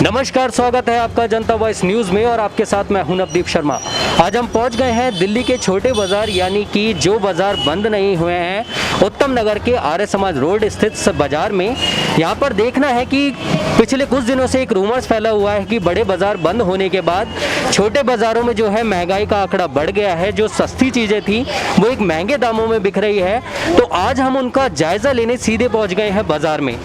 नमस्कार, स्वागत है आपका जनता वॉइस न्यूज़ में और आपके साथ मैं हूं नवदीप शर्मा। आज हम पहुंच गए हैं दिल्ली के छोटे बाजार यानी कि जो बाजार बंद नहीं हुए हैं, उत्तम नगर के आर्य समाज रोड स्थित बाजार में। यहां पर देखना है कि पिछले कुछ दिनों से एक रूमर्स फैला हुआ है कि बड़े बाजार बंद होने के बाद छोटे बाज़ारों में जो है महंगाई का आंकड़ा बढ़ गया है। जो सस्ती चीज़ें थी वो एक महंगे दामों में बिक रही है। तो आज हम उनका जायज़ा लेने सीधे पहुँच गए हैं बाज़ार में।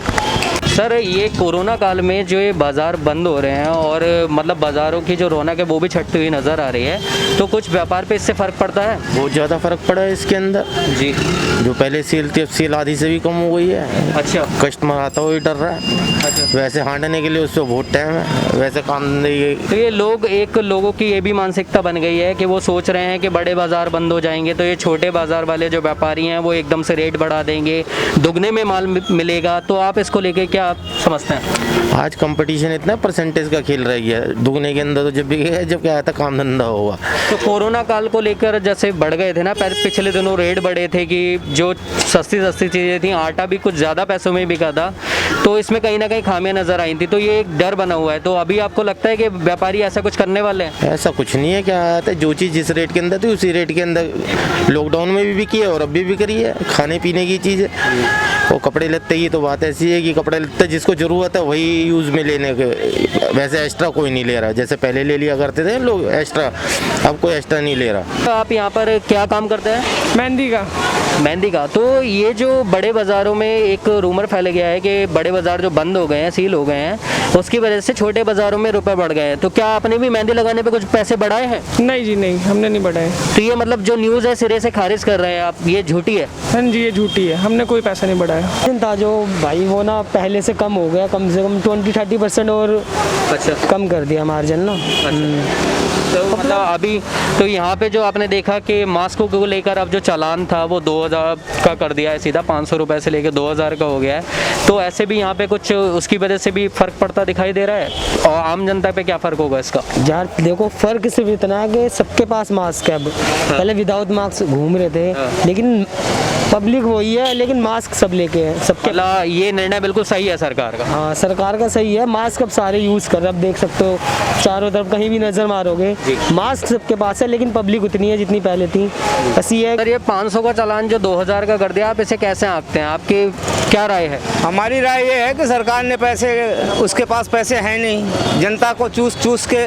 सर, ये कोरोना काल में जो ये बाज़ार बंद हो रहे हैं और मतलब बाज़ारों की जो रौनक है वो भी छटती हुई नज़र आ रही है, तो कुछ व्यापार पे इससे फ़र्क पड़ता है? बहुत ज़्यादा फ़र्क पड़ा है इसके अंदर जी। जो पहले सेल थी अब सेल आधी से भी कम हो गई है। अच्छा। कस्टमर आता हुआ ही डर रहा है। अच्छा। वैसे हांडने के लिए उससे बहुत टाइम है, वैसे काम नहीं। तो ये लोगों की ये भी मानसिकता बन गई है कि वो सोच रहे हैं कि बड़े बाज़ार बंद हो जाएंगे तो ये छोटे बाज़ार वाले जो व्यापारी हैं वो एकदम से रेट बढ़ा देंगे, दुगने में माल मिलेगा। तो आप इसको लेके क्या समझते हैं? आज कंपटीशन इतना परसेंटेज का खेल रही है, दुगने के अंदर तो जब भी गया जब क्या आता काम धंधा होगा। तो कोरोना काल को लेकर जैसे बढ़ गए थे ना, पिछले दिनों रेट बढ़े थे कि जो सस्ती चीज़ें थी, आटा भी कुछ ज़्यादा पैसों में बिका था, तो इसमें कहीं ना कहीं खामियां नज़र आई थी। तो ये एक डर बना हुआ है। तो अभी आपको लगता है कि व्यापारी ऐसा कुछ करने वाले हैं? ऐसा कुछ नहीं है। क्या आता है, जो चीज़ जिस रेट के अंदर थी उसी रेट के अंदर लॉकडाउन में भी बिकी है और अब भी बिक रही है। खाने पीने की चीज़ है और कपड़े लत्ते की तो बात ऐसी है कि कपड़े लत्ते जिसको ज़रूरत है वही यूज़ में लेने के, वैसे एक्स्ट्रा कोई नहीं ले रहा। जैसे पहले ले लिया करते थे लोग एक्स्ट्रा, अब कोई एक्स्ट्रा नहीं ले रहा। तो आप यहाँ पर क्या काम करते हैं? मेहंदी का। तो ये जो बड़े बाज़ारों में एक रूमर फैल गया है कि बड़े बाज़ार जो बंद हो गए हैं, सील हो गए हैं, उसकी वजह से छोटे बाज़ारों में रुपए बढ़ गए हैं। तो क्या आपने भी मेहंदी लगाने पे कुछ पैसे बढ़ाए हैं? नहीं जी, नहीं, हमने नहीं बढ़ाए। तो ये मतलब जो न्यूज़ है सिरे से खारिज कर रहे हैं आप, ये झूठी है? हाँ जी, ये झूठी है, हमने कोई पैसा नहीं बढ़ाया। था जो भाई वो ना पहले से कम हो गया, कम से कम 20-30% और अच्छा, कम कर दिया मार्जिन ना। तो मतलब अभी तो यहाँ पे जो आपने देखा कि मास्क को लेकर अब जो चालान था वो 2000 का कर दिया है, सीधा 500 रुपये से लेकर 2000 का हो गया है। तो ऐसे भी यहाँ पे कुछ उसकी वजह से भी फ़र्क पड़ता दिखाई दे रहा है। और आम जनता पे क्या फ़र्क होगा इसका? यार देखो, फ़र्क सिर्फ इतना है कि सबके पास मास्क है अब। पहले विदाउट मास्क घूम रहे थे, लेकिन पब्लिक वही है, लेकिन मास्क सब लेके हैं सबके। ये निर्णय बिल्कुल सही है सरकार का। हाँ, सरकार का सही है। मास्क अब सारे यूज़ कर रहे हैं। अब देख सकते हो चारों तरफ कहीं भी नज़र मारोगे मास्क सबके पास है, लेकिन पब्लिक उतनी है जितनी पहले थी। बस ये है। सर, ये 500 का चालान जो 2000 का कर दिया, आप इसे कैसे आंकते हैं? आपकी क्या राय है? हमारी राय ये है कि सरकार ने पैसे, उसके पास पैसे हैं नहीं, जनता को चूस के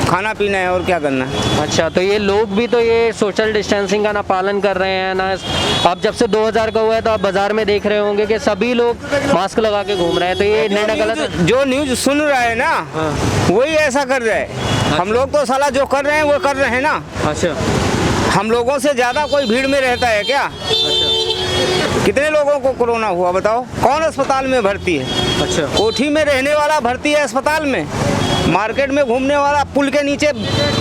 खाना पीना है और क्या करना है। अच्छा, तो ये लोग भी तो ये सोशल डिस्टेंसिंग का ना पालन कर रहे हैं ना। अब जब से 2000 का हुआ है तो आप बाजार में देख रहे होंगे कि सभी लोग मास्क लगा के घूम रहे हैं। तो ये निर्णय गलत है? जो न्यूज़ सुन रहा है ना, वही ऐसा कर रहा है। हम लोग तो साला जो कर रहे हैं वो कर रहे हैं ना। अच्छा। हम लोगों से ज़्यादा कोई भीड़ में रहता है क्या? कितने लोगों को कोरोना हुआ बताओ? कौन अस्पताल में भर्ती है? अच्छा। कोठी में रहने वाला भर्ती है अस्पताल में, मार्केट में घूमने वाला पुल के नीचे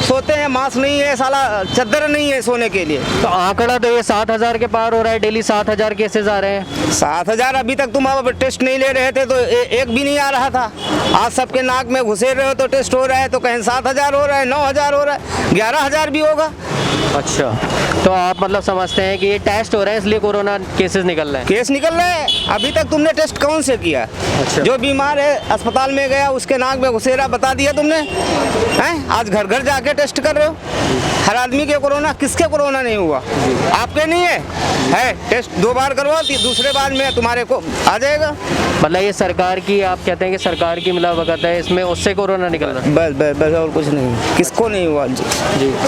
सोते हैं, मास्क नहीं है, साला चद्दर नहीं है सोने के लिए। तो आंकड़ा तो ये 7000 के पार हो रहा है, डेली 7000 केसेस आ रहे हैं। 7000 अभी तक तुम अब टेस्ट नहीं ले रहे थे तो एक भी नहीं आ रहा था। आज सबके नाक में घुसे रहे हो तो टेस्ट हो रहा है, तो कहीं 7000 हो रहा है, 9000 हो रहा है, 11000 भी होगा। अच्छा, तो आप मतलब समझते हैं कि ये टेस्ट हो रहा है इसलिए कोरोना केसेस निकल रहे हैं? केस निकल रहे हैं। अभी तक तुमने टेस्ट कौन से किया? अच्छा। जो बीमार है अस्पताल में गया उसके नाक में घुसेरा बता दिया तुमने हैं? आज घर घर जाके टेस्ट कर रहे हो। हर आदमी के कोरोना, किसके कोरोना नहीं हुआ? आपके नहीं है टेस्ट 2 बार करवाओ, दूसरे बार में तुम्हारे को आ जाएगा। मतलब ये सरकार की, आप कहते हैं कि सरकार की मिलावट है इसमें, उससे कोरोना निकल रहा है? बस बस बस, और कुछ नहीं। किसको नहीं हुआ जी?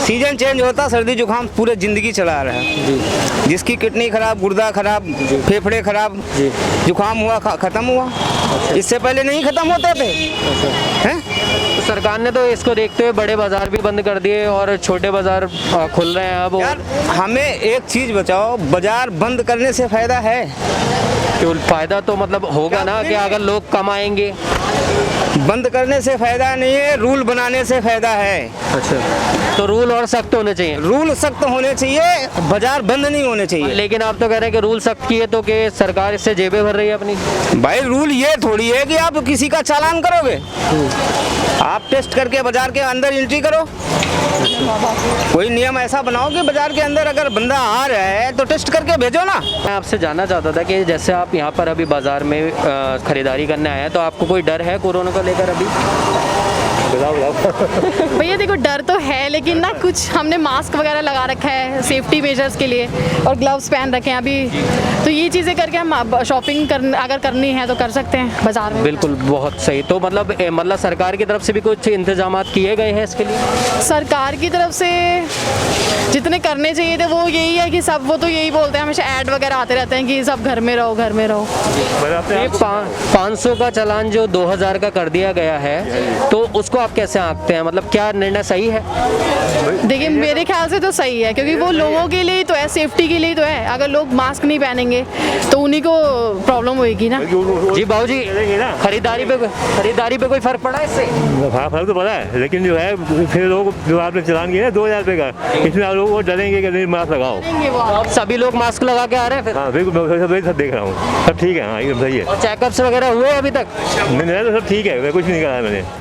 सीजन चेंज होता, सर्दी जुकाम पूरे जिंदगी चला रहा है जी। जिसकी किडनी खराब, गुर्दा खराब, फेफड़े खराब, जुकाम हुआ, खत्म हुआ। इससे पहले नहीं खत्म होते थे हैं? तो सरकार ने तो इसको देखते हुए बड़े बाजार भी बंद कर दिए और छोटे बाजार खुल रहे हैं अब। यार हमें एक चीज बताओ, बाजार बंद करने से फायदा है? तो फायदा तो मतलब होगा ना कि अगर लोग कमाएंगे। बंद करने से फायदा नहीं है, रूल बनाने से फायदा है। अच्छा, तो रूल और सख्त होने चाहिए? रूल सख्त होने चाहिए, बाजार बंद नहीं होने चाहिए। लेकिन आप तो कह रहे हैं कि रूल सख्त किए तो कि सरकार इससे जेबें भर रही है अपनी। भाई रूल ये थोड़ी है कि आप किसी का चालान करोगे। आप टेस्ट करके बाजार के अंदर एंट्री करो। कोई नियम ऐसा बनाओ कि बाजार के अंदर अगर बंदा आ रहा है तो टेस्ट करके भेजो ना। मैं आपसे जानना चाहता था कि जैसे आप यहाँ पर अभी बाजार में खरीदारी करने आए हैं, तो आपको कोई डर है कोरोना का लेकर अभी? भैया देखो डर तो है लेकिन ना कुछ हमने मास्क वगैरह लगा रखा है सेफ्टी मेजर्स के लिए और ग्लव्स पहन रखे हैं अभी, तो ये चीज़ें करके हम शॉपिंग अगर करनी है तो कर सकते हैं बाजार में। बिल्कुल, बहुत सही। तो मतलब सरकार की तरफ से भी कुछ इंतजाम किए गए हैं इसके लिए? सरकार की तरफ से जितने करने चाहिए थे वो यही है कि सब वो तो यही बोलते हैं, हमेशा ऐड वगैरह आते रहते हैं कि सब घर में रहो घर में रहो। ये 500 का चालान जो 2000 का कर दिया गया है, तो उसको आप कैसे आंकते हैं? मतलब क्या निर्णय सही है? देखिए मेरे ख्याल से तो सही है क्योंकि वो लोगों के लिए ही तो है, सेफ्टी के लिए ही तो है। अगर लोग मास्क नहीं पहनेंगे तो उन्हीं को प्रॉब्लम होगी ना। जी बाबूजी, खरीदारी पे कोई फर्क पड़ा है इससे? फर्क तो पड़ा है, लेकिन जो है फिर लोग जो आपने चलान किया 2000 रुपये का, इसमें आप लोग वो डरेंगे कि नहीं मास्क लगाओ। अब सभी लोग मास्क लगा के आ रहे हैं फिर? हाँ बिल्कुल, मैं सब देख रहा हूँ, सब ठीक है। हाँ एकदम सही है। और चेकअप्स वगैरह हुए अभी तक? नहीं तो सब ठीक है, कुछ नहीं करा है मैंने।